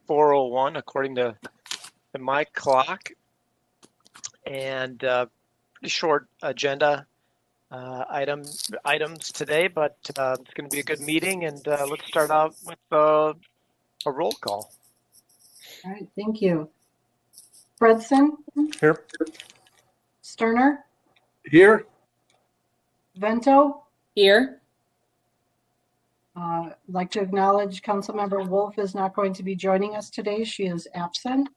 4:01 according to my clock, and pretty short agenda items today, but it's going to be a good meeting, and let's start out with a roll call. All right, thank you. Fredson? Here. Sterner? Here. Vento? Here. I'd like to acknowledge Councilmember Wolf is not going to be joining us today. She is absent.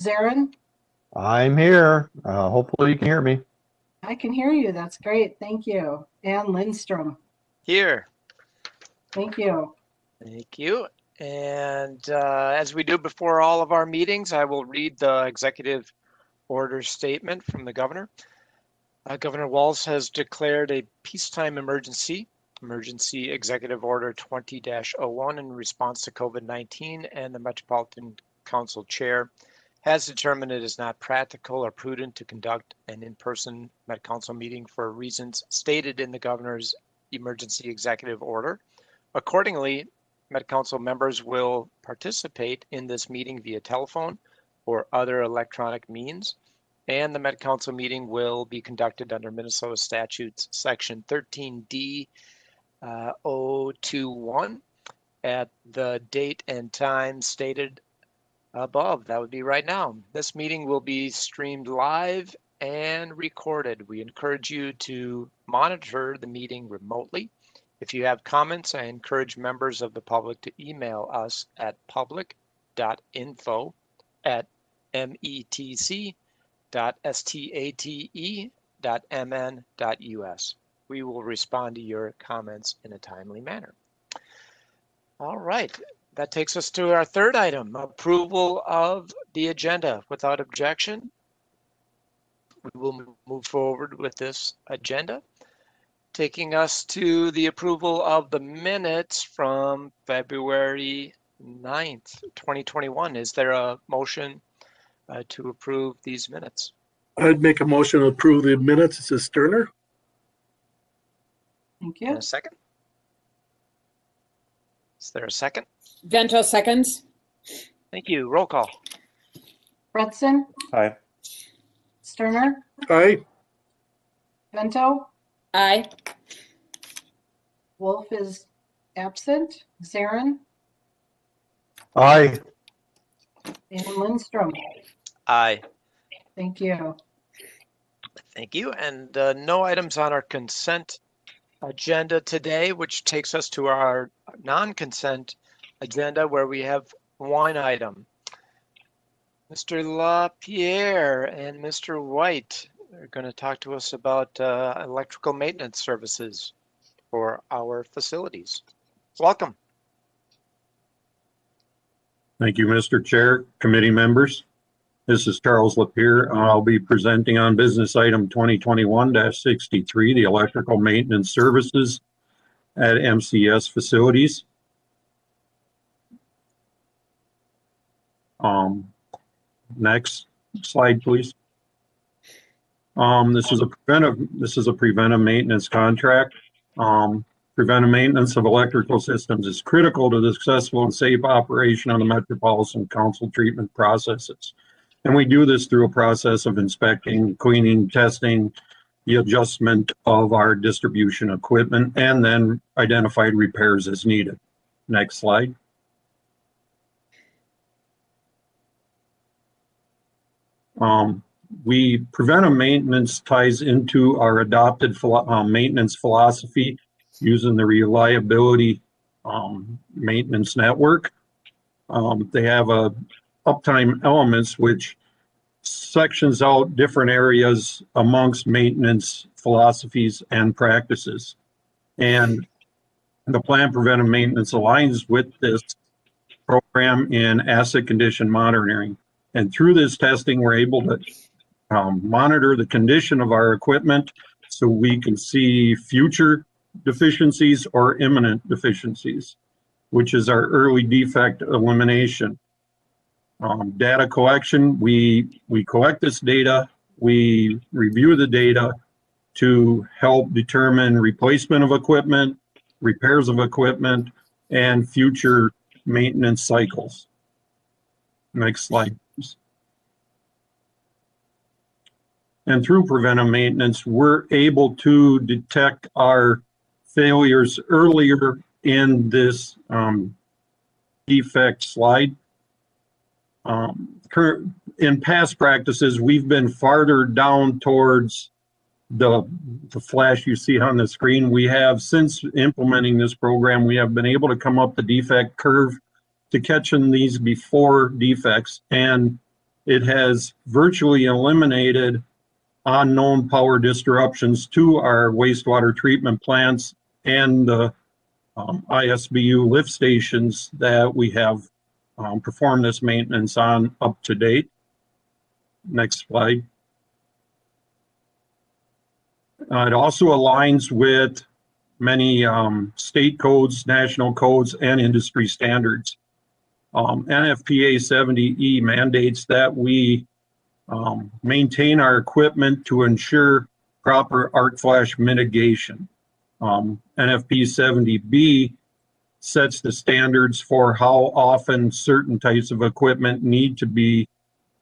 Zarin? I'm here. Hopefully you can hear me. I can hear you. That's great. Thank you. And Lindstrom? Here. Thank you. Thank you. And as we do before all of our meetings, I will read the executive order statement from the governor. Governor Walz has declared a peacetime emergency Executive Order 20-01 in response to COVID-19, and the Metropolitan Council Chair has determined it is not practical or prudent to conduct an in-person Met Council meeting for reasons stated in the governor's emergency executive order. Accordingly, Met Council members will participate in this meeting via telephone or other electronic means, and the Met Council meeting will be conducted under Minnesota Statutes Section 13D 021 at the date and time stated above. That would be right now. This meeting will be streamed live and recorded. We encourage you to monitor the meeting remotely. If you have comments, I encourage members of the public to email us at public.info@metstate.mn.us. We will respond to your comments in a timely manner. All right, that takes us to our third item, approval of the agenda. Without objection, we will move forward with this agenda, taking us to the approval of the minutes from February 9th, 2021. Is there a motion to approve these minutes? I'd make a motion to approve the minutes. This is Sterner. Thank And you. a second? Is there a second? Vento seconds. Thank you. Roll call. Fredson? Aye. Sterner? Aye. Vento? Aye. Wolf is absent. Zarin? Aye. And Lindstrom? Aye. Thank you. Thank you. And no items on our consent agenda today, which takes us to our non-consent agenda, where we have one item. Mr. LaPierre and Mr. White are going to talk to us about electrical maintenance services for our facilities. Welcome. Thank you, Mr. Chair, committee members. This is Charles LaPierre. I'll be presenting on business item 2021-63, the electrical maintenance services at MCS facilities. Next slide, please. This is a preventive maintenance contract. Preventive maintenance of electrical systems is critical to the successful and safe operation of the Metropolitan Council treatment processes. And we do this through a process of inspecting, cleaning, testing, the adjustment of our distribution equipment, and then identified repairs as needed. Next slide. Preventive maintenance ties into our adopted maintenance philosophy using the reliability maintenance network. They have a uptime elements which sections out different areas amongst maintenance philosophies and practices. And the plan preventive maintenance aligns with this program in asset condition monitoring. And through this testing, we're able to monitor the condition of our equipment so we can see future deficiencies or imminent deficiencies, which is our early defect elimination. Data collection, we collect this data, we review the data to help determine replacement of equipment, repairs of equipment, and future maintenance cycles. Next slide, please. And through preventive maintenance, we're able to detect our failures earlier in this defect slide. In past practices, we've been farther down towards the flash you see on the screen. We have, since implementing this program, we have been able to come up the defect curve to catching these before defects, and it has virtually eliminated unknown power disruptions to our wastewater treatment plants and the ISBU lift stations that we have performed this maintenance on up to date. Next slide. It also aligns with many state codes, national codes, and industry standards. NFPA 70E mandates that we maintain our equipment to ensure proper arc flash mitigation. NFP 70B sets the standards for how often certain types of equipment need to be,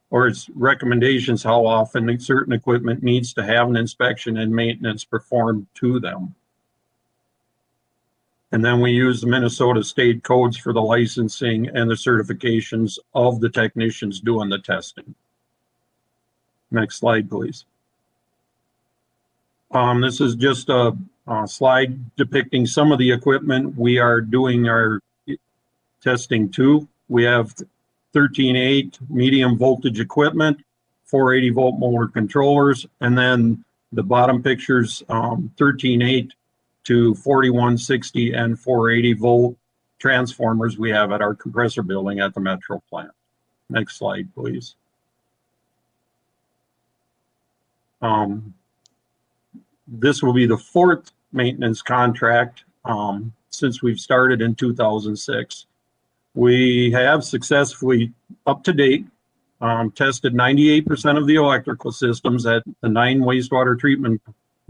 or its recommendations how often certain equipment needs to have an inspection and maintenance performed to them. And then we use the Minnesota state codes for the licensing and the certifications of the technicians doing the testing. Next slide, please. This is just a slide depicting some of the equipment we are doing our testing to. We have 13.8 medium voltage equipment, 480 volt motor controllers, and then the bottom pictures 13.8 to 4160 and 480 volt transformers we have at our compressor building at the Metro plant. Next slide, please. This will be the fourth maintenance contract since we've started in 2006. We have successfully, up to date, tested 98% of the electrical systems at the 9 wastewater treatment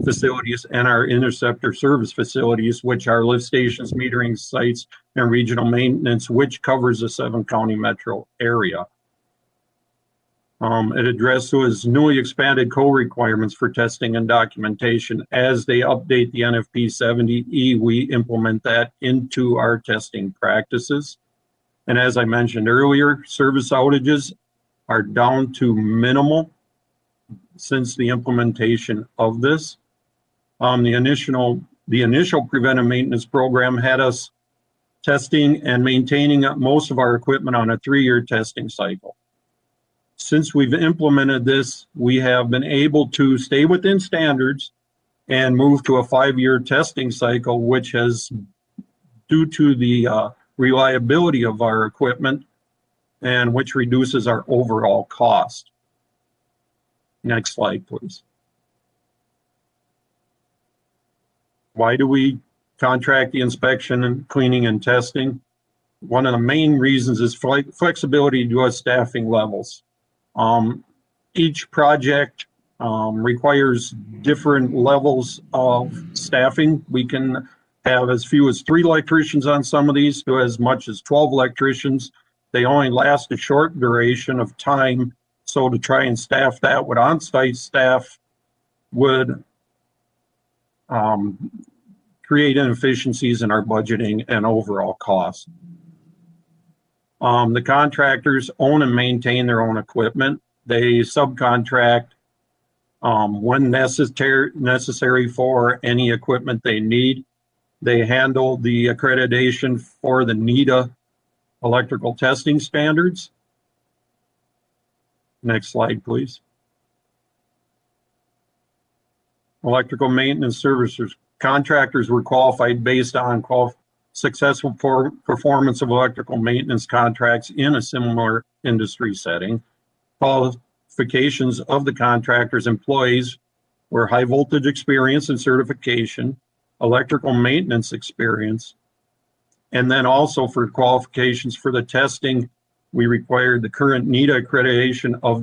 facilities and our interceptor service facilities, which are lift stations, metering sites, and regional maintenance, which covers the 7-county metro area. It addresses newly expanded code requirements for testing and documentation. As they update the NFP 70E, we implement that into our testing practices. And as I mentioned earlier, service outages are down to minimal since the implementation of this. The initial preventive maintenance program had us testing and maintaining most of our equipment on a 3-year testing cycle. Since we've implemented this, we have been able to stay within standards and move to a 5-year testing cycle, which has, due to the reliability of our equipment, and which reduces our overall cost. Next slide, please. Why do we contract the inspection and cleaning and testing? One of the main reasons is flexibility to our staffing levels. Each project requires different levels of staffing. We can have as few as 3 electricians on some of these to as much as 12 electricians. They only last a short duration of time. So to try and staff that with on-site staff would create inefficiencies in our budgeting and overall cost. The contractors own and maintain their own equipment. They subcontract when necessary for any equipment they need. They handle the accreditation for the NETA electrical testing standards. Next slide, please. Electrical maintenance services. Contractors were qualified based on successful performance of electrical maintenance contracts in a similar industry setting. Qualifications of the contractors' employees were high voltage experience and certification, electrical maintenance experience, and then also for qualifications for the testing, we required the current NETA accreditation of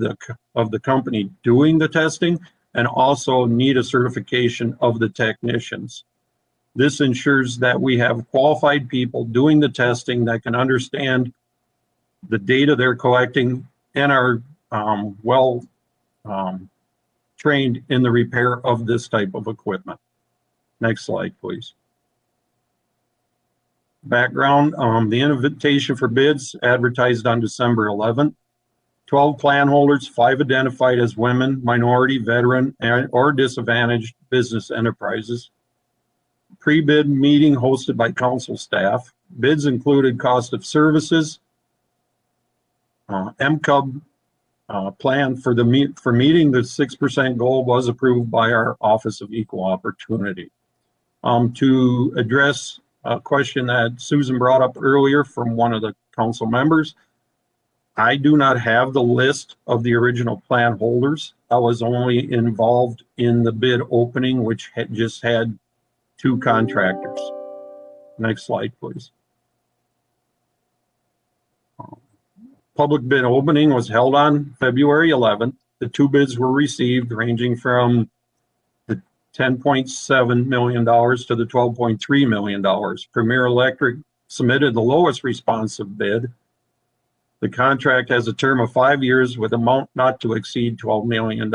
the company doing the testing, and also NETA certification of the technicians. This ensures that we have qualified people doing the testing that can understand the data they're collecting and are trained in the repair of this type of equipment. Next slide, please. Background, the invitation for bids advertised on December 11th. 12 plan holders, 5 identified as women, minority, veteran, or disadvantaged business enterprises. Pre-bid meeting hosted by council staff. Bids included cost of services, MCUB plan for meeting the 6% goal was approved by our Office of Equal Opportunity. To address a question that Susan brought up earlier from one of the council members, I do not have the list of the original plan holders. I was only involved in the bid opening, which just had 2 contractors. Next slide, please. Public bid opening was held on February 11th. The 2 bids were received, ranging from the $10.7 million to the $12.3 million. Premier Electric submitted the lowest responsive bid. The contract has a term of 5 years with amount not to exceed $12 million.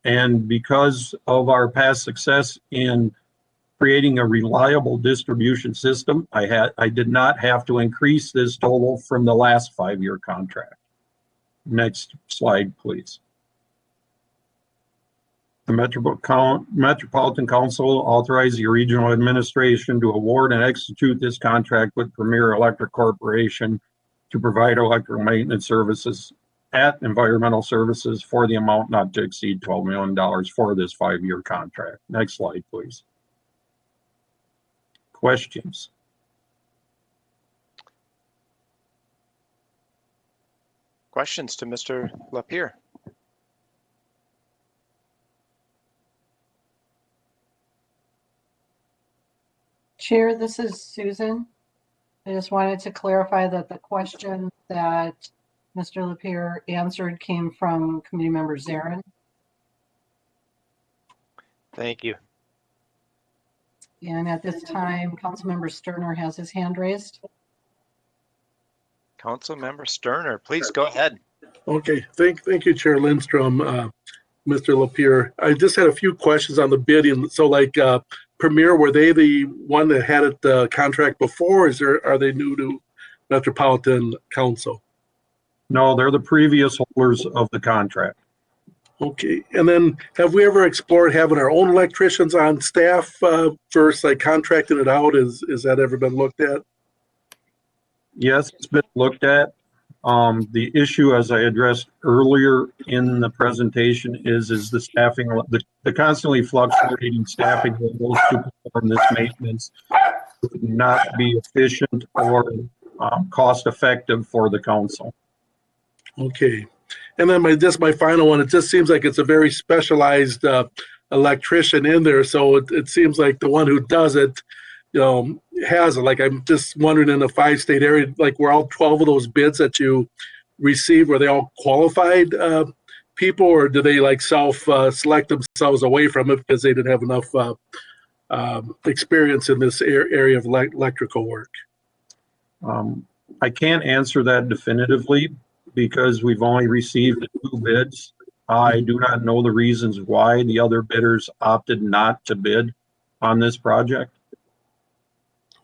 And because of our past success in creating a reliable distribution system, I did not have to increase this total from the last 5-year contract. Next slide, please. The Metropolitan Council authorized the regional administration to award and execute this contract with Premier Electric Corporation to provide electrical maintenance services at environmental services for the amount not to exceed $12 million for this 5-year contract. Next slide, please. Questions? Questions to Mr. Lapierre? Chair, this is Susan. I just wanted to clarify that the question that Mr. Lapierre answered came from committee member Zarin. Thank you. And at this time, Councilmember Sterner has his hand raised. Councilmember Sterner, please go ahead. Okay, thank you, Chair Lindstrom, Mr. Lapierre. I just had a few questions on the bidding. So like Premier, were they the one that had it contract before, or are they new to Metropolitan Council? No, they're the previous holders of the contract. Okay, and then have we ever explored having our own electricians on staff versus like contracting it out? Is that ever been looked at? Yes, it's been looked at. The issue, as I addressed earlier in the presentation, is the staffing, the constantly fluctuating staffing levels to perform this maintenance would not be efficient or cost effective for the council. Okay, and then my final one. It just seems like it's a very specialized electrician in there. So it seems like the one who does it, has it. Like, I'm just wondering, in the 5-state area, like, were all 12 of those bids that you received, were they all qualified people, or do they like select themselves away from it because they didn't have enough experience in this area of electrical work? I can't answer that definitively because we've only received 2 bids. I do not know the reasons why the other bidders opted not to bid on this project.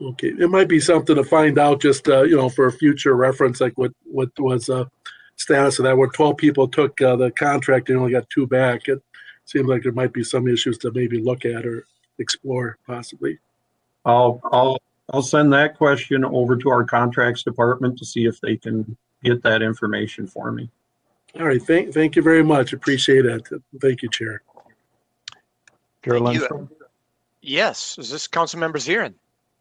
Okay, it might be something to find out, just for a future reference, like what was status of that, where 12 people took the contract and only got 2 back. It seems like there might be some issues to maybe look at or explore possibly. I'll send that question over to our contracts department to see if they can get that information for me. All right, thank you very much. Appreciate it. Thank you, Chair. Chair Thank you. Lindstrom? Yes, is this Councilmember Zarin?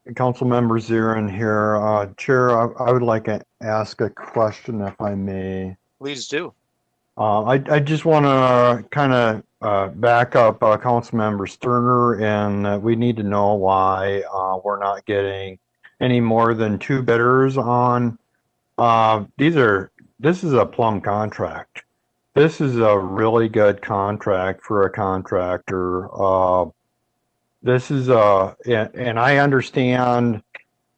Councilmember Zarin here. Chair, I would like to ask a question, if I may. Please do. I just want to kind of back up Councilmember Sterner, and we need to know why we're not getting any more than 2 bidders on. This is a plum contract. This is a really good contract for a contractor. This is and I understand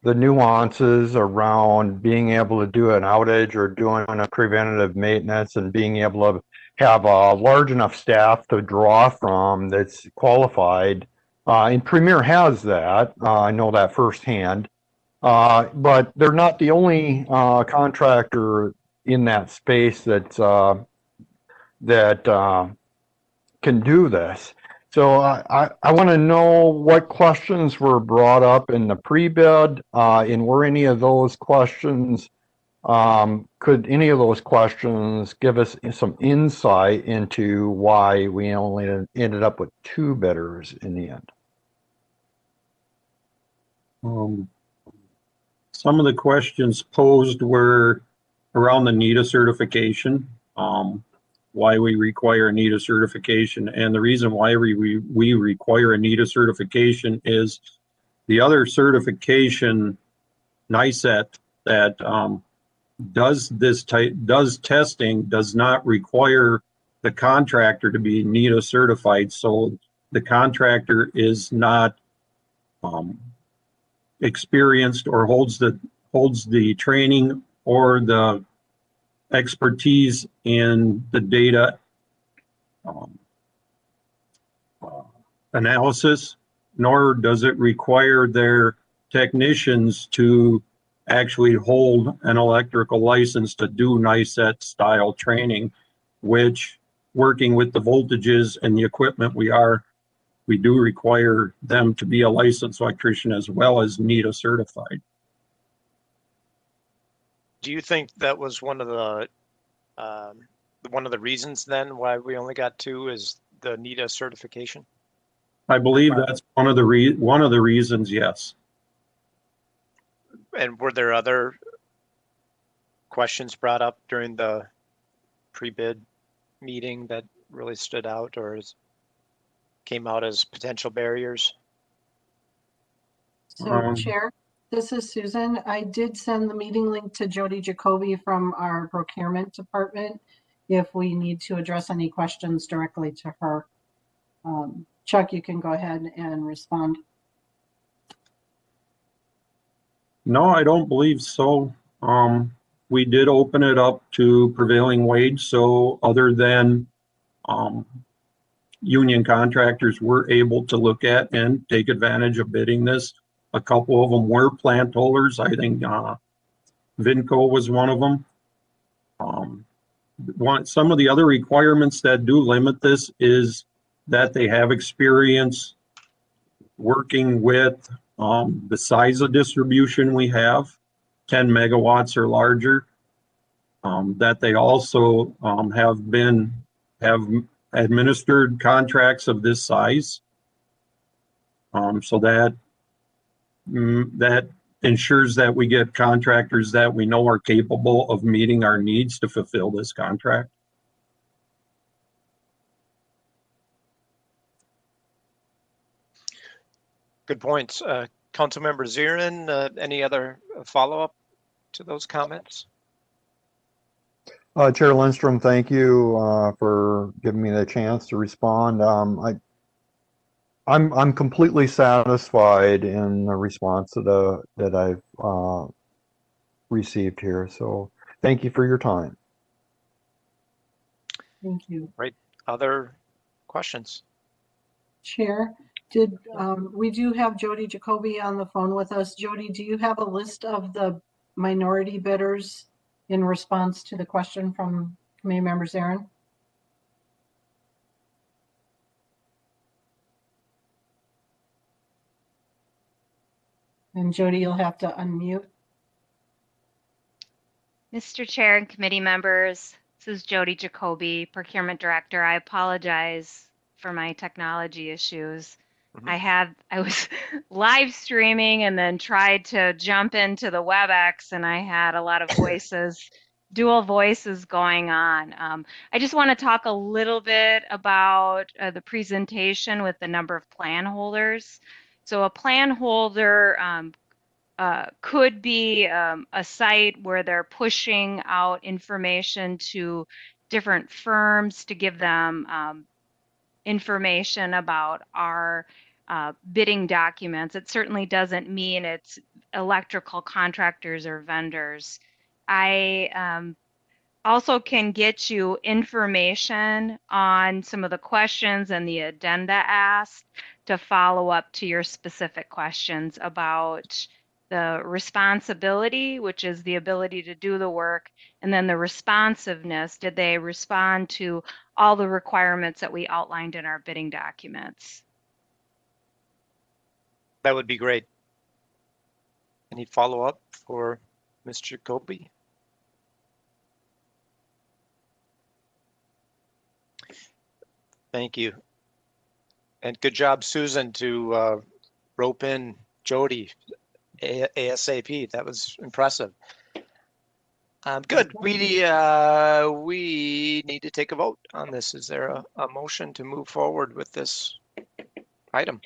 the nuances around being able to do an outage or doing a preventative maintenance and being able to have a large enough staff to draw from that's qualified. And Premier has that. I know that firsthand. But they're not the only contractor in that space that can do this. So I want to know what questions were brought up in the pre-bid, and were any of those questions, could any of those questions give us some insight into why we only ended up with 2 bidders in the end? Some of the questions posed were around the NETA certification, why we require a NETA certification. And the reason why we require a NETA certification is the other certification, NICET, that does testing, does not require the contractor to be NETA certified. So the contractor is not experienced or holds the training or the expertise in the data analysis, nor does it require their technicians to actually hold an electrical license to do NICET style training, which, working with the voltages and the equipment we do require them to be a licensed electrician as well as NETA certified. Do you think that was one of the reasons then why we only got 2 is the NETA certification? I believe that's one of the reasons, yes. And were there other questions brought up during the pre-bid meeting that really stood out or came out as potential barriers? So Chair, this is Susan. I did send the meeting link to Jody Jacoby from our procurement department if we need to address any questions directly to her. Chuck, you can go ahead and respond. No, I don't believe so. We did open it up to prevailing wage, so other than union contractors were able to look at and take advantage of bidding this. A couple of them were plant holders. I think Vinco was one of them. Some of the other requirements that do limit this is that they have experience working with the size of distribution we have, 10 megawatts or larger, that they also have administered contracts of this size. So that ensures that we get contractors that we know are capable of meeting our needs to fulfill this contract. Good points. Councilmember Zirin, any other follow-up to those comments? Chair Lindstrom, thank you for giving me the chance to respond. I'm completely satisfied in the response that I've received here. So thank you for your time. Thank you. Right. Other questions? Chair, we do have Jody Jacoby on the phone with us. Jody, do you have a list of the minority bidders in response to the question from Committee Member Zarin? And Jody, you'll have to unmute. Mr. Chair and committee members, this is Jody Jacoby, Procurement Director. I apologize for my technology issues. I was live streaming and then tried to jump into the WebEx, and I had a lot of voices, dual voices going on. I just want to talk a little bit about the presentation with the number of plan holders. So a plan holder could be a site where they're pushing out information to different firms to give them information about our bidding documents. It certainly doesn't mean it's electrical contractors or vendors. I also can get you information on some of the questions and the addenda asked to follow up to your specific questions about the responsibility, which is the ability to do the work, and then the responsiveness. Did they respond to all the requirements that we outlined in our bidding documents? That would be great. Any follow-up for Mr. Jacoby? Thank you. And good job, Susan, to rope in Jody ASAP. That was impressive. Good. We need to take a vote on this. Is there a motion to move forward with this item?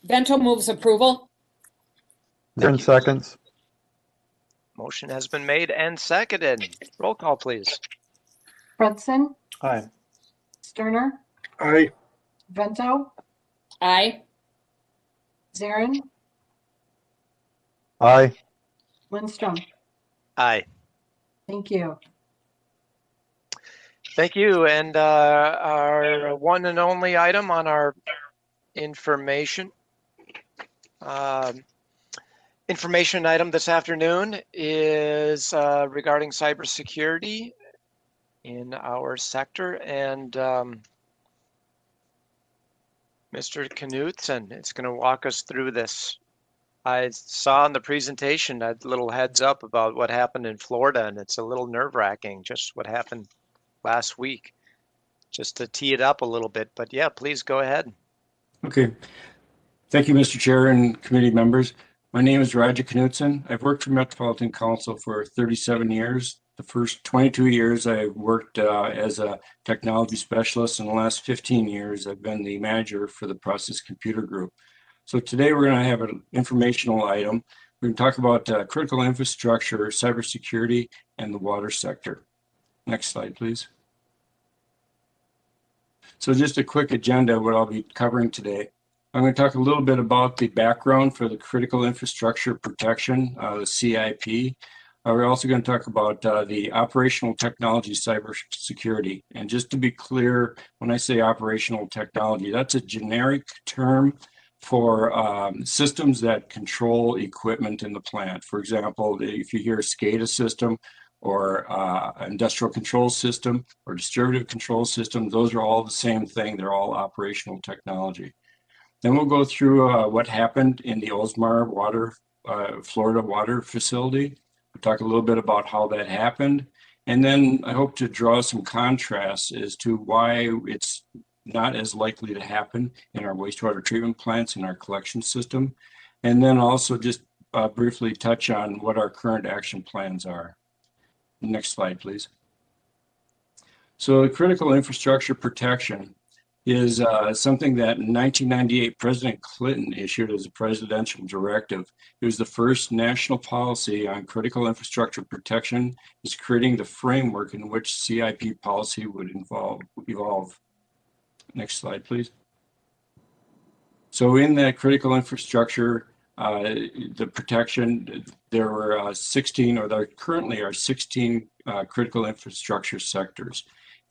Bento moves approval. 10 seconds. Motion has been made and seconded. Roll call, please. Knutson, Aye. Sterner, Aye. Vento, Aye. Zarin, Aye. Lindstrom. Aye. Thank you. Thank you. And our one and only item on our information item this afternoon is regarding cybersecurity in our sector, and Mr. Knutson is going to walk us through this. I saw in the presentation a little heads up about what happened in Florida, and it's a little nerve-wracking, just what happened last week, just to tee it up a little bit. But yeah, please go ahead. Okay. Thank you, Mr. Chair and committee members. My name is Roger Knutson. I've worked for Metropolitan Council for 37 years. The first 22 years I worked as a technology specialist. In the last 15 years, I've been the manager for the Process Computer Group. So today we're going to have an informational item. We're going to talk about critical infrastructure, cybersecurity, and the water sector. Next slide, please. So just a quick agenda of what I'll be covering today. I'm going to talk a little bit about the background for the critical infrastructure protection, the CIP. We're also going to talk about the operational technology cybersecurity. And just to be clear, when I say operational technology, that's a generic term for systems that control equipment in the plant. For example, if you hear a SCADA system or industrial control system or distributed control system, those are all the same thing. They're all operational technology. Then we'll go through what happened in the Oldsmar Florida water facility. We'll talk a little bit about how that happened. And then I hope to draw some contrasts as to why it's not as likely to happen in our wastewater treatment plants and our collection system. And then also just briefly touch on what our current action plans are. Next slide, please. So the critical infrastructure protection is something that in 1998 President Clinton issued as a presidential directive. It was the first national policy on critical infrastructure protection, is creating the framework in which CIP policy would evolve. Next slide, please. So in that critical infrastructure, the protection, there were 16, or there currently are 16 critical infrastructure sectors.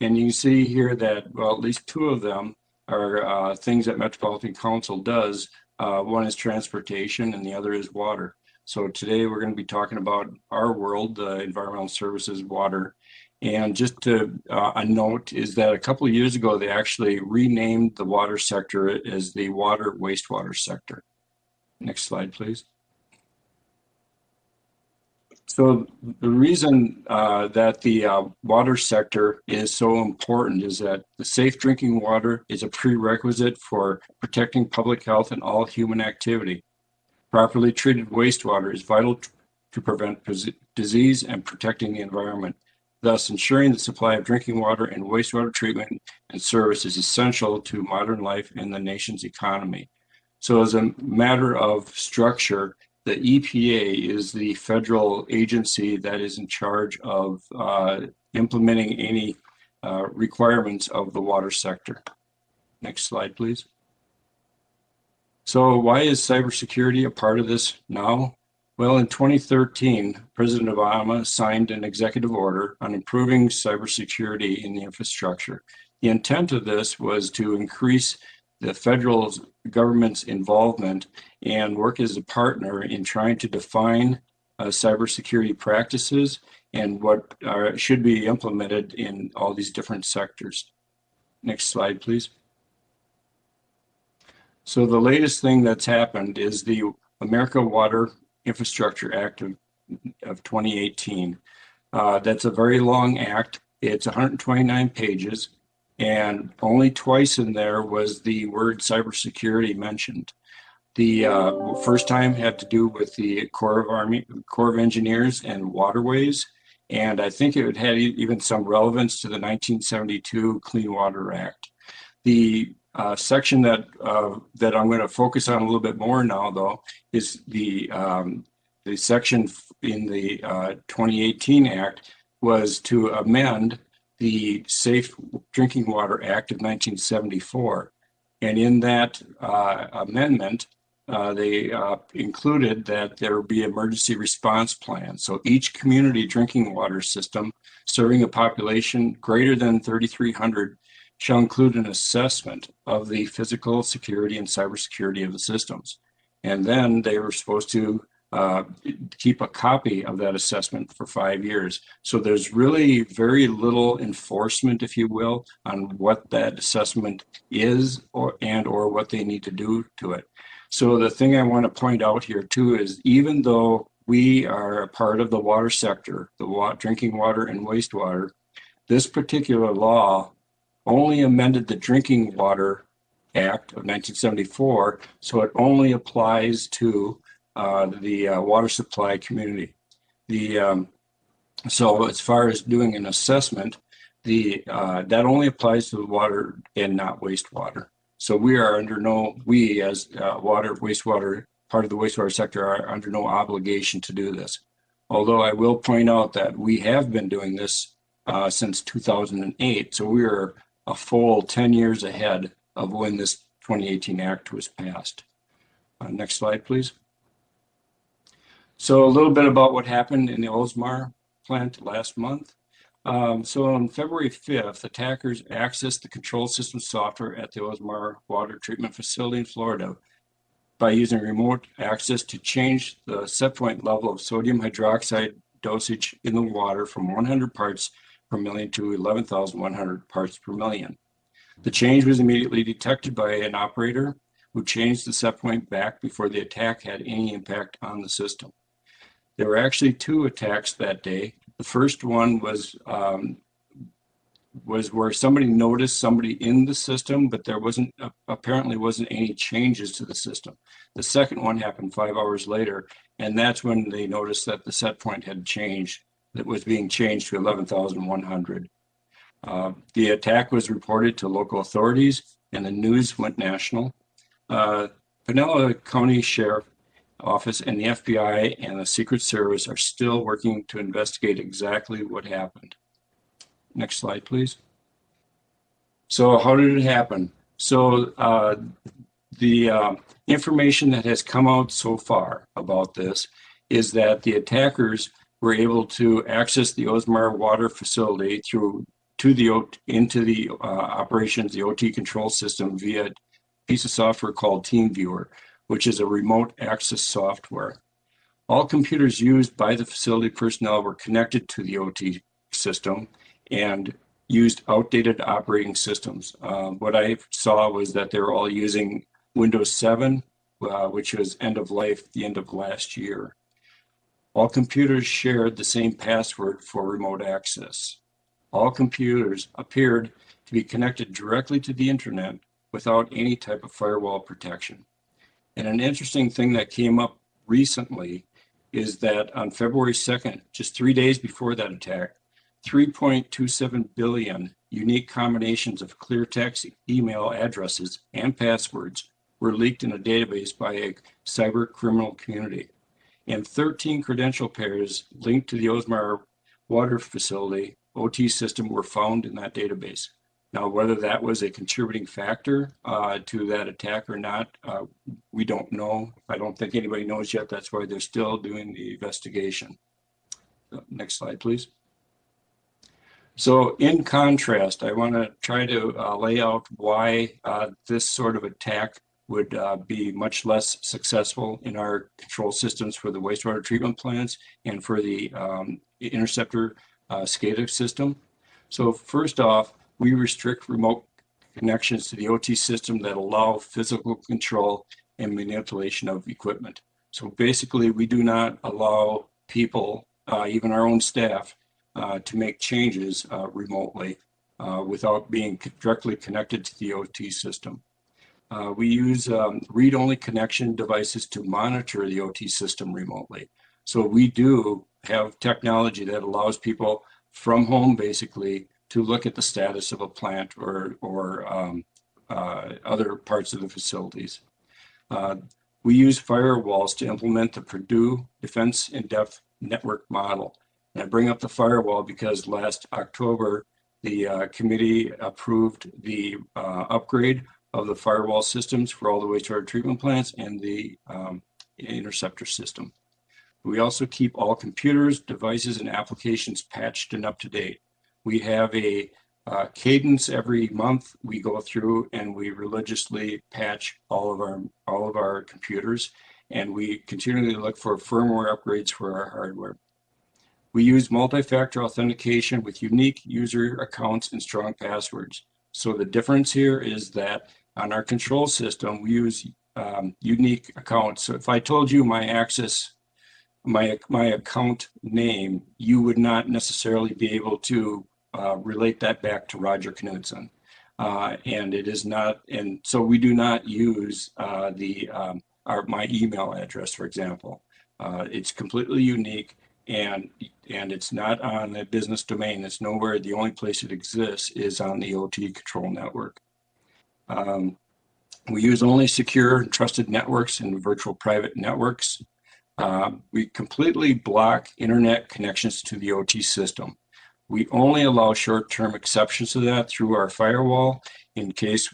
And you can see here that, well, at least 2 of them are things that Metropolitan Council does. One is transportation and the other is water. So today we're going to be talking about our world, the environmental services, water. And just a note is that a couple of years ago, they actually renamed the water sector as the water wastewater sector. Next slide, please. So the reason that the water sector is so important is that the safe drinking water is a prerequisite for protecting public health and all human activity. Properly treated wastewater is vital to prevent disease and protecting the environment. Thus, ensuring the supply of drinking water and wastewater treatment and service is essential to modern life and the nation's economy. So as a matter of structure, the EPA is the federal agency that is in charge of implementing any requirements of the water sector. Next slide, please. So why is cybersecurity a part of this now? Well, in 2013, President Obama signed an executive order on improving cybersecurity in the infrastructure. The intent of this was to increase the federal government's involvement and work as a partner in trying to define cybersecurity practices and what should be implemented in all these different sectors. Next slide, please. So the latest thing that's happened is the America Water Infrastructure Act of 2018. That's a very long act. It's 129 pages, and only twice in there was the word cybersecurity mentioned. The first time had to do with the Corps of Engineers and Waterways, and I think it had even some relevance to the 1972 Clean Water Act. The section that I'm going to focus on a little bit more now, though, is the section in the 2018 Act was to amend the Safe Drinking Water Act of 1974. And in that amendment, they included that there would be emergency response plans. So each community drinking water system serving a population greater than 3,300 shall include an assessment of the physical security and cybersecurity of the systems. And then they were supposed to keep a copy of that assessment for 5 years. So there's really very little enforcement, if you will, on what that assessment is or what they need to do to it. So the thing I want to point out here too is even though we are a part of the water sector, the drinking water and wastewater, this particular law only amended the Drinking Water Act of 1974, so it only applies to the water supply community. So as far as doing an assessment, that only applies to the water and not wastewater. So we are under we as wastewater, part of the wastewater sector, are under no obligation to do this. Although I will point out that we have been doing this since 2008, so we are a full 10 years ahead of when this 2018 Act was passed. Next slide, please. So a little bit about what happened in the Oldsmar plant last month. So on February 5th, attackers accessed the control system software at the Oldsmar Water Treatment Facility in Florida by using remote access to change the set point level of sodium hydroxide dosage in the water from 100 parts per million to 11,100 parts per million. The change was immediately detected by an operator who changed the set point back before the attack had any impact on the system. There were actually 2 attacks that day. The first one was where somebody noticed somebody in the system, but there apparently wasn't any changes to the system. The second one happened 5 hours later, and that's when they noticed that the set point had changed. That was being changed to 11,100. The attack was reported to local authorities, and the news went national. Pinellas County Sheriff Office and the FBI and the Secret Service are still working to investigate exactly what happened. Next slide, please. So how did it happen? So the information that has come out so far about this is that the attackers were able to access the Oldsmar water facility into the operations, the OT control system via a piece of software called TeamViewer, which is a remote access software. All computers used by the facility personnel were connected to the OT system and used outdated operating systems. What I saw was that they were all using Windows 7, which was end of life, the end of last year. All computers shared the same password for remote access. All computers appeared to be connected directly to the internet without any type of firewall protection. And an interesting thing that came up recently is that on February 2nd, just 3 days before that attack, 3.27 billion unique combinations of clear text email addresses and passwords were leaked in a database by a cyber criminal community. And 13 credential pairs linked to the Oldsmar water facility OT system were found in that database. Now, whether that was a contributing factor to that attack or not, we don't know. I don't think anybody knows yet. That's why they're still doing the investigation. Next slide, please. So in contrast, I want to try to lay out why this sort of attack would be much less successful in our control systems for the wastewater treatment plants and for the interceptor SCADA system. So first off, we restrict remote connections to the OT system that allow physical control and manipulation of equipment. So basically, we do not allow people, even our own staff, to make changes remotely without being directly connected to the OT system. We use read-only connection devices to monitor the OT system remotely. So we do have technology that allows people from home, basically, to look at the status of a plant or other parts of the facilities. We use firewalls to implement the Purdue Defense in-depth network model. And I bring up the firewall because last October, the committee approved the upgrade of the firewall systems for all the wastewater treatment plants and the interceptor system. We also keep all computers, devices, and applications patched and up to date. We have a cadence every month. We go through and we religiously patch all of our computers, and we continually look for firmware upgrades for our hardware. We use multi-factor authentication with unique user accounts and strong passwords. So the difference here is that on our control system, we use unique accounts. So if I told you my account name, you would not necessarily be able to relate that back to Roger Knutson. And it is not, and so we do not use my email address, for example. It's completely unique, and it's not on the business domain. It's nowhere. The only place it exists is on the OT control network. We use only secure and trusted networks and virtual private networks. We completely block internet connections to the OT system. We only allow short-term exceptions to that through our firewall in case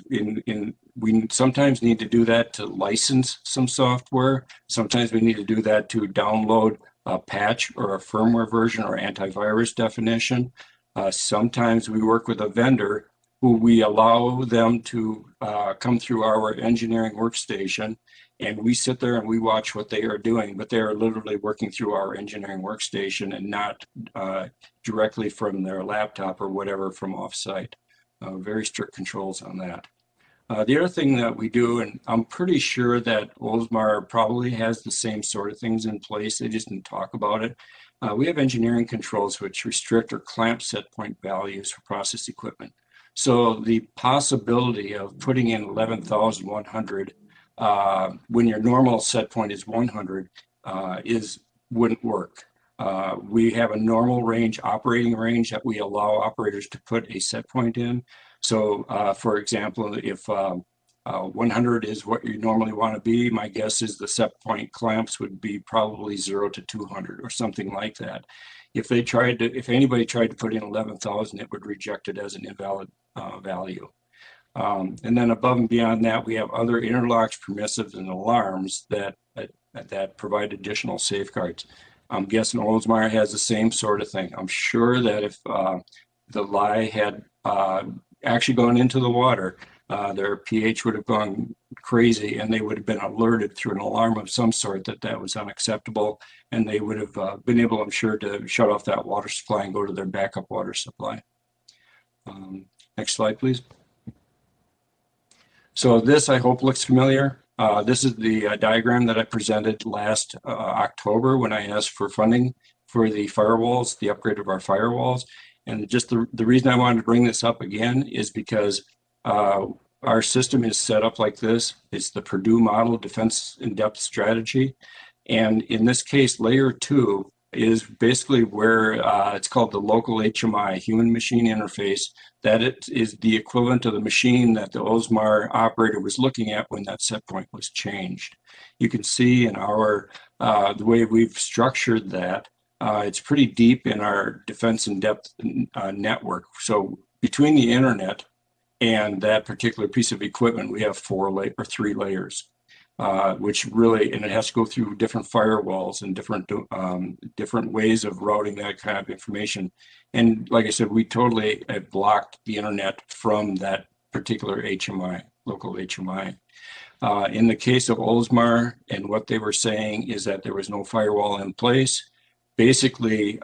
we sometimes need to do that to license some software. Sometimes we need to do that to download a patch or a firmware version or antivirus definition. Sometimes we work with a vendor who we allow them to come through our engineering workstation, and we sit there and we watch what they are doing, but they are literally working through our engineering workstation and not directly from their laptop or whatever from offsite. Very strict controls on that. The other thing that we do, and I'm pretty sure that Oldsmar probably has the same sort of things in place, they just didn't talk about it. We have engineering controls which restrict or clamp set point values for process equipment. So the possibility of putting in 11,100 when your normal set point is 100 wouldn't work. We have a normal range, operating range, that we allow operators to put a set point in. So for example, if 100 is what you normally want to be, my guess is the set point clamps would be probably 0 to 200 or something like that. If anybody tried to put in 11,000, it would reject it as an invalid value. And then above and beyond that, we have other interlocks, permissives, and alarms that provide additional safeguards. I'm guessing Oldsmar has the same sort of thing. I'm sure that if the lye had actually gone into the water, their pH would have gone crazy, and they would have been alerted through an alarm of some sort that was unacceptable, and they would have been able, I'm sure, to shut off that water supply and go to their backup water supply. Next slide, please. So this, I hope, looks familiar. This is the diagram that I presented last October when I asked for funding for the firewalls, the upgrade of our firewalls. And just the reason I wanted to bring this up again is because our system is set up like this. It's the Purdue model defense in-depth strategy. And in this case, layer 2 is basically where it's called the local HMI, human machine interface, that it is the equivalent of the machine that the Oldsmar operator was looking at when that set point was changed. You can see in our, the way we've structured that, it's pretty deep in our defense in-depth network. So between the internet And that particular piece of equipment, we have 3 layers, which really, and it has to go through different firewalls and different ways of routing that kind of information. And like I said, we totally have blocked the internet from that particular HMI, local HMI. In the case of Oldsmar, and what they were saying is that there was no firewall in place. Basically,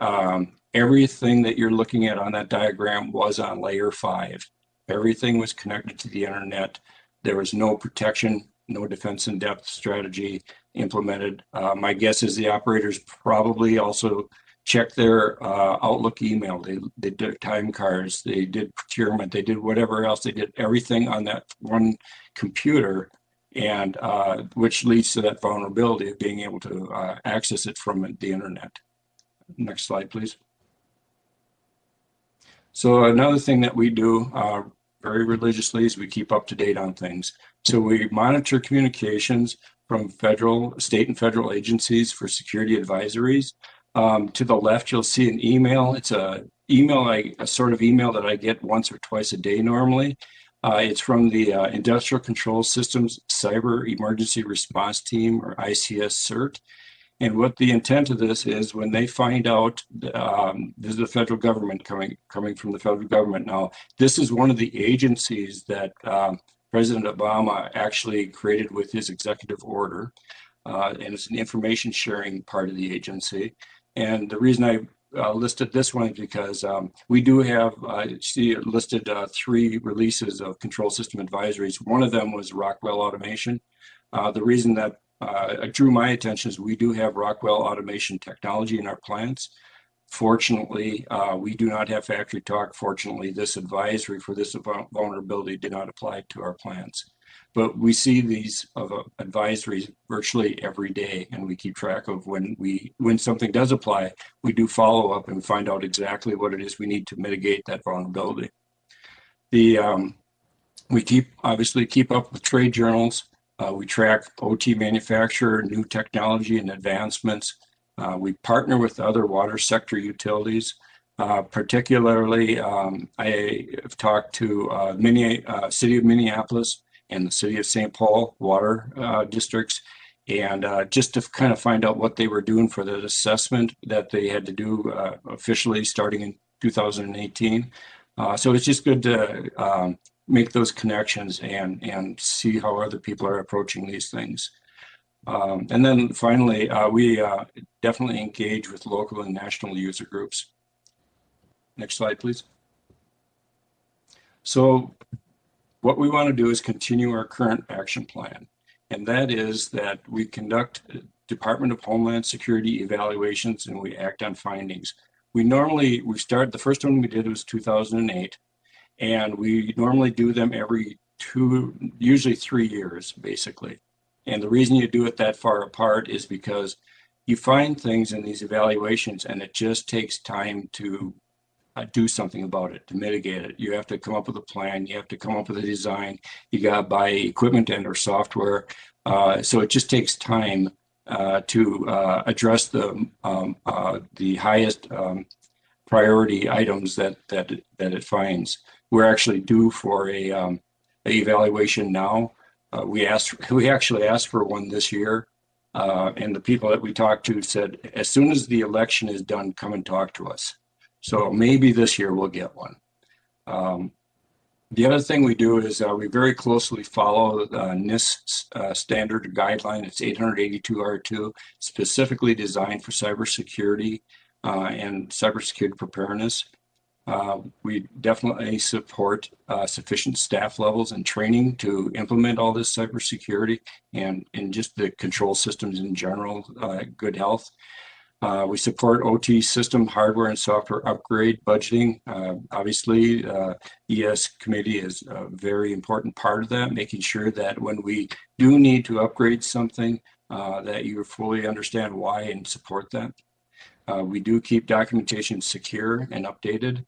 everything that you're looking at on that diagram was on layer 5. Everything was connected to the internet. There was no protection, no defense in depth strategy implemented. My guess is the operators probably also checked their Outlook email. They did time cards, they did procurement, they did whatever else. They did everything on that one computer, and which leads to that vulnerability of being able to access it from the internet. Next slide, please. So another thing that we do very religiously is we keep up to date on things. So we monitor communications from state and federal agencies for security advisories. To the left, you'll see an email. It's a sort of email that I get once or twice a day normally. It's from the Industrial Control Systems Cyber Emergency Response Team, or ICS CERT. And what the intent of this is, when they find out, this is the federal government coming from the federal government. Now, this is one of the agencies that President Obama actually created with his executive order, and it's an information sharing part of the agency. And the reason I listed this one is because we do have, see listed 3 releases of control system advisories. One of them was Rockwell Automation. The reason that drew my attention is we do have Rockwell automation technology in our plants. Fortunately, we do not have factory talk. Fortunately, this advisory for this vulnerability did not apply to our plants. But we see these advisories virtually every day, and we keep track of when something does apply. We do follow up and find out exactly what it is we need to mitigate that vulnerability. We obviously keep up with trade journals. We track OT manufacturer, new technology and advancements. We partner with other water sector utilities. Particularly, I have talked to City of Minneapolis and the City of St. Paul water districts, and just to kind of find out what they were doing for the assessment that they had to do officially starting in 2018. So it's just good to make those connections and see how other people are approaching these things. And then finally, we definitely engage with local and national user groups. Next slide, please. So what we want to do is continue our current action plan. And that is that we conduct Department of Homeland Security evaluations and we act on findings. We start, the first one we did was 2008. And we normally do them every usually 3 years, basically. And the reason you do it that far apart is because you find things in these evaluations and it just takes time to do something about it, to mitigate it. You have to come up with a plan, you have to come up with a design, you got to buy equipment and or software. So it just takes time to address the highest priority items that it finds. We're actually due for a evaluation now. We actually asked for one this year, and the people that we talked to said, as soon as the election is done, come and talk to us. So maybe this year we'll get one. The other thing we do is we very closely follow the NIST standard guideline. It's 882R2, specifically designed for cybersecurity and cybersecurity preparedness. We definitely support sufficient staff levels and training to implement all this cybersecurity and just the control systems in general, good health. We support OT system hardware and software upgrade budgeting. Obviously, ES committee is a very important part of that, making sure that when we do need to upgrade something, that you fully understand why and support that. We do keep documentation secure and updated.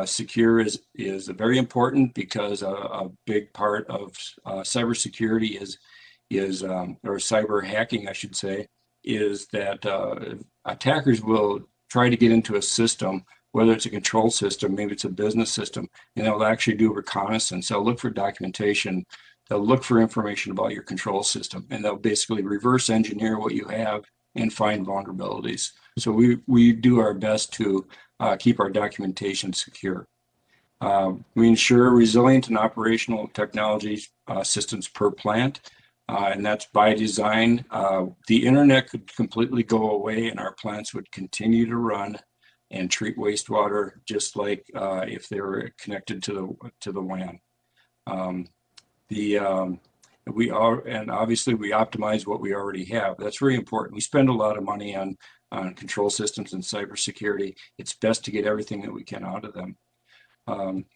Secure is very important because a big part of cybersecurity or cyber hacking, I should say, is that attackers will try to get into a system whether it's a control system, maybe it's a business system, and they'll actually do reconnaissance. They'll look for documentation. They'll look for information about your control system, and they'll basically reverse engineer what you have and find vulnerabilities. So we do our best to keep our documentation secure. We ensure resilient and operational technology systems per plant, and that's by design. The internet could completely go away and our plants would continue to run and treat wastewater just like if they were connected to the WAN. And obviously we optimize what we already have. That's very important. We spend a lot of money on control systems and cybersecurity. It's best to get everything that we can out of them.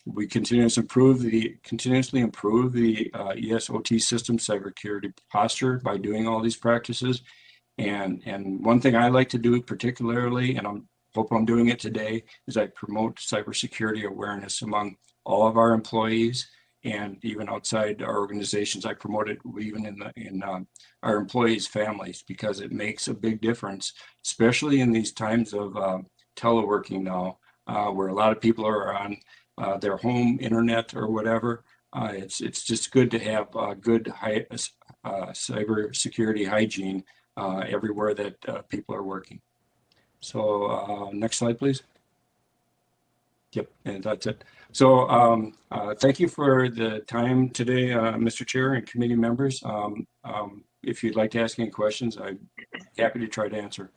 We continuously improve the ESOT system cybersecurity posture by doing all these practices. And one thing I like to do particularly, and I hope I'm doing it today, is I promote cybersecurity awareness among all of our employees and even outside our organizations. I promote it even in our employees' families, because it makes a big difference, especially in these times of teleworking now, where a lot of people are on their home internet or whatever. It's just good to have good cybersecurity hygiene everywhere that people are working. So next slide, please. Yep, and that's it. So thank you for the time today, Mr. Chair and committee members. If you'd like to ask any questions, I'm happy to try to answer.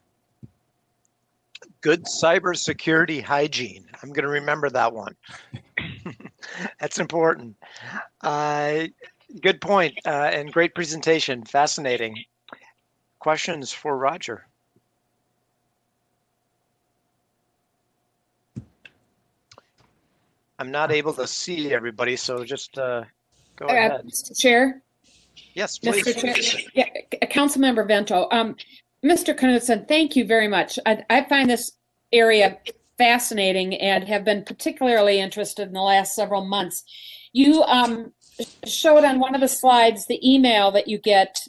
Good cybersecurity hygiene. I'm going to remember that one. That's important. Good point and great presentation. Fascinating. Questions for Roger? I'm not able to see everybody, so just go ahead. Mr. Chair? Yes, please. Mr. Chair? Yeah, Councilmember Vento. Mr. Knutson, thank you very much. I find this area fascinating and have been particularly interested in the last several months. You showed on one of the slides the email that you get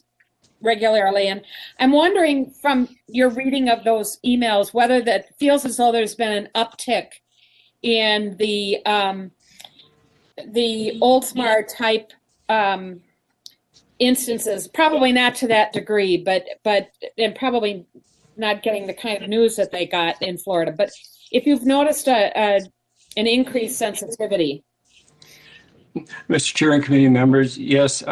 regularly, and I'm wondering from your reading of those emails whether that feels as though there's been an uptick in the Oldsmar type instances, probably not to that degree, but and probably not getting the kind of news that they got in Florida. But if you've noticed an increased sensitivity. Mr. Chair and committee members, yes.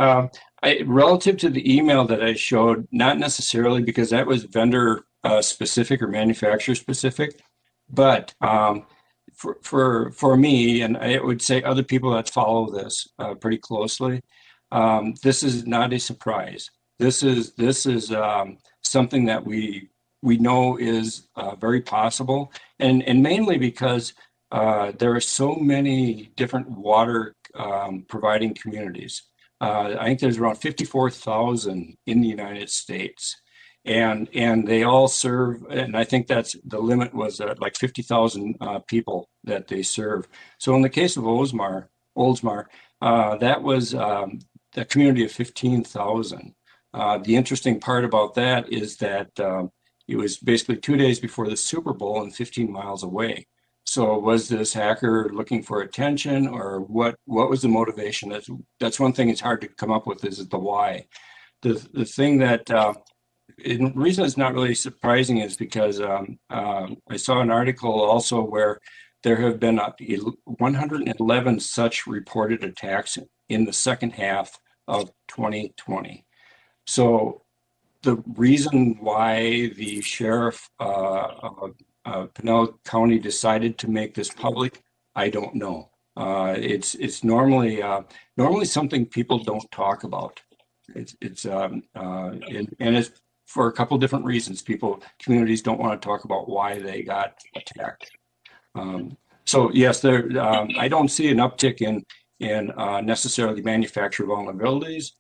Relative to the email that I showed, not necessarily, because that was vendor specific or manufacturer specific, but for me, and I would say other people that follow this pretty closely, this is not a surprise. This is something that we know is very possible, and mainly because there are so many different water providing communities. I think there's around 54,000 in the United States, and they all serve, and I think that's the limit was like 50,000 people that they serve. So in the case of Oldsmar, that was a community of 15,000. The interesting part about that is that it was basically 2 days before the Super Bowl and 15 miles away. So was this hacker looking for attention, or what was the motivation? That's one thing it's hard to come up with, is the why. The thing that, the reason it's not really surprising is because I saw an article also where there have been 111 such reported attacks in the second half of 2020. So the reason why the sheriff of Pinellas County decided to make this public, I don't know. It's normally something people don't talk about. And it's for a couple different reasons. Communities don't want to talk about why they got attacked. So yes, I don't see an uptick in necessarily manufacturer vulnerabilities,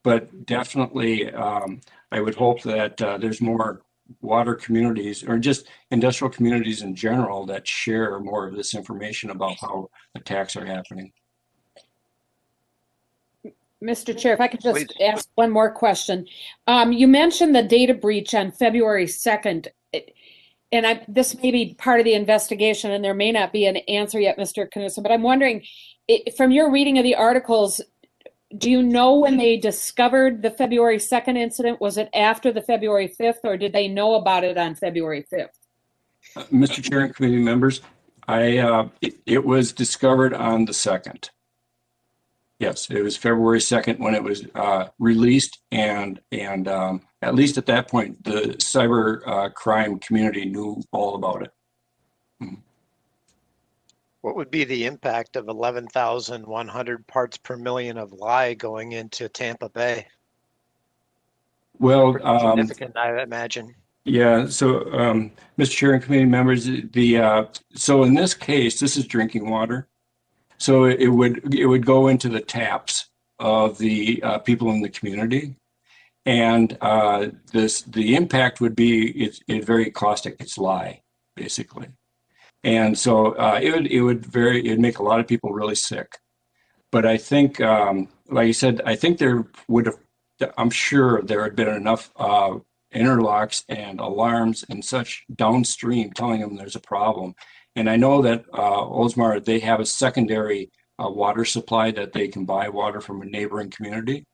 but definitely I would hope that there's more water communities, or just industrial communities in general, that share more of this information about how attacks are happening. Mr. Chair, if I could just ask one more question. You mentioned the data breach on February 2nd. this may be part of the investigation, and there may not be an answer yet, Mr. Knutson, but I'm wondering, from your reading of the articles, do you know when they discovered the February 2nd incident? Was it after the February 5th, or did they know about it on February 5th? Mr. Chair and committee members, it was discovered on the 2nd. Yes, it was February 2nd when it was released, and at least at that point, the cyber crime community knew all about it. What would be the impact of 11,100 parts per million of lye going into Tampa Bay? Well, Pretty significant, I imagine. Yeah, so Mr. Chair and committee members, so in this case, this is drinking water. So it would go into the taps of the people in the community, and the impact would be it's very caustic. It's lye, basically, and so it'd make a lot of people really sick. But I think, like you said, I think I'm sure there had been enough interlocks and alarms and such downstream telling them there's a problem. And I know that Oldsmar, they have a secondary water supply that they can buy water from a neighboring community.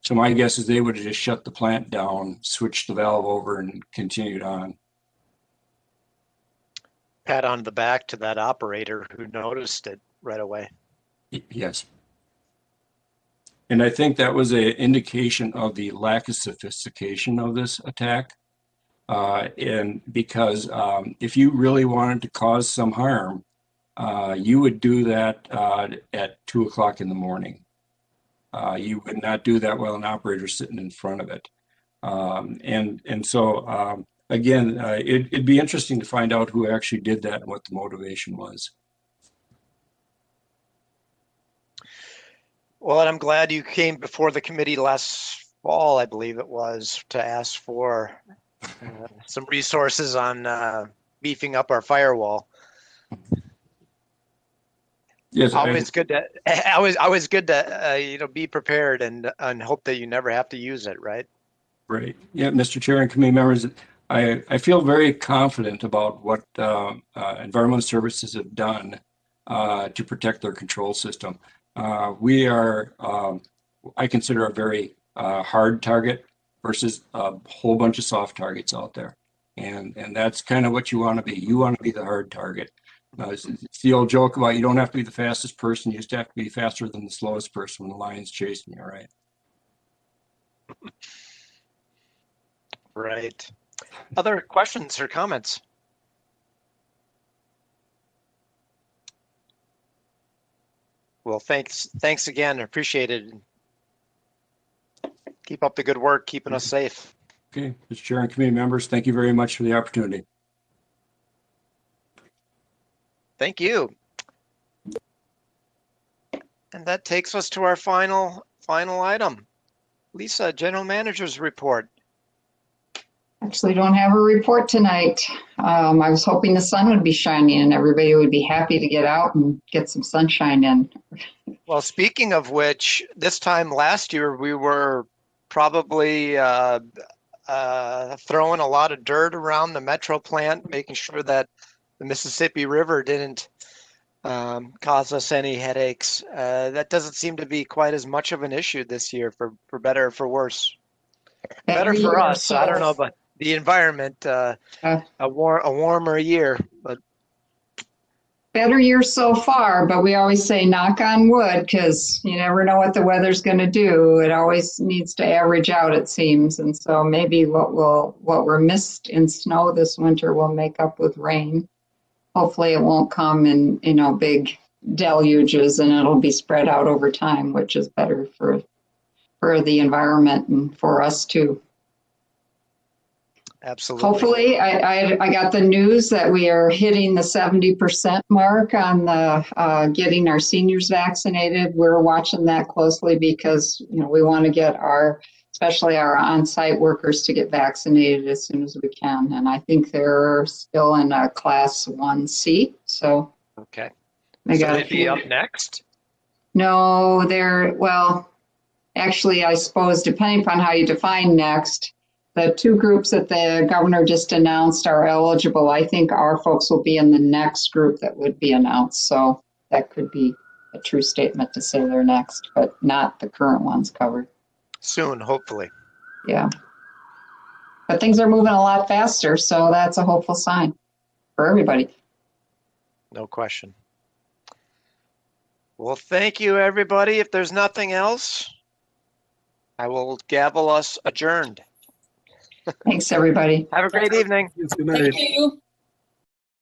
So my guess is they would have just shut the plant down, switched the valve over, and continued on. Pat on the back to that operator who noticed it right away. Yes. And I think that was an indication of the lack of sophistication of this attack. And because if you really wanted to cause some harm, you would do that at 2 o'clock in the morning. You would not do that while an operator's sitting in front of it. And so, again, it'd be interesting to find out who actually did that and what the motivation was. Well, and I'm glad you came before the committee last fall, I believe it was, to ask for some resources on beefing up our firewall. Yes, always good to be prepared and hope that you never have to use it, right? Right. Yeah, Mr. Chair and committee members, I feel very confident about what environmental services have done to protect their control system. We are, I consider, a very hard target versus a whole bunch of soft targets out there. And that's kind of what you want to be. You want to be the hard target. It's the old joke about you don't have to be the fastest person. You just have to be faster than the slowest person when the lion's chasing you, right? Right. Other questions or comments? Well, thanks again. Appreciate it. Keep up the good work, keeping us safe. Okay, Mr. Chair and committee members, thank you very much for the opportunity. Thank you. And that takes us to our final item. Lisa, General Manager's report. Actually don't have a report tonight. I was hoping the sun would be shining and everybody would be happy to get out and get some sunshine in. Well, speaking of which, this time last year, we were probably throwing a lot of dirt around the Metro plant, making sure that the Mississippi River didn't cause us any headaches. That doesn't seem to be quite as much of an issue this year, for better or for worse. Better for us. I don't know, but the environment, a warmer year, but better year so far, but we always say knock on wood because you never know what the weather's going to do. It always needs to average out, it seems. And so maybe what we're missed in snow this winter will make up with rain. Hopefully it won't come in, big deluges, and it'll be spread out over time, which is better for the environment and for us too. Absolutely. Hopefully, I got the news that we are hitting the 70% mark on the getting our seniors vaccinated. We're watching that closely because we want to get especially our on-site workers to get vaccinated as soon as we can. And I think they're still in a class 1C. So okay, so they'd be up next. No, actually, I suppose depending upon how you define next. the two groups that the governor just announced are eligible. I think our folks will be in the next group that would be announced. So that could be a true statement to say they're next, but not the current ones covered. Soon, hopefully. Yeah. But things are moving a lot faster, so that's a hopeful sign for everybody. No question. Well, thank you, everybody. If there's nothing else, I will gavel us adjourned. Thanks, everybody. Have a great evening. Good night. Thank you.